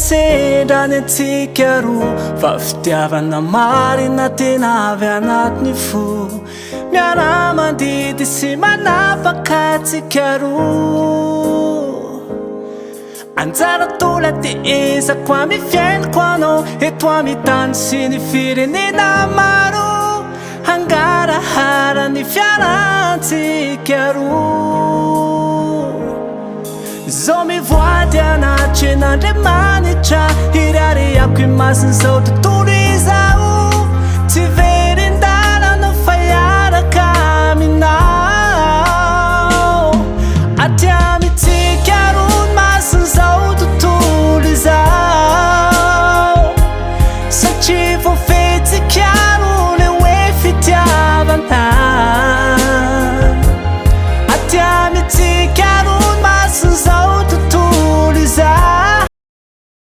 sendra ny antsika roa fa fitiavana marina tena avy anatin'ny fo miara-mandidy sy manapaka antsika roa anjara tola tiezako amy fiainako anao eto amy tany sy ny firenena maro hangarahara ny fiarantsika roa zao mivoady anaty en'Andriamanitra hirariako imasiny zao tontolo izao tsy verin-dalana fa hiaraka aminao aty amitsika roa masiny zao tontolo izao satria voafehy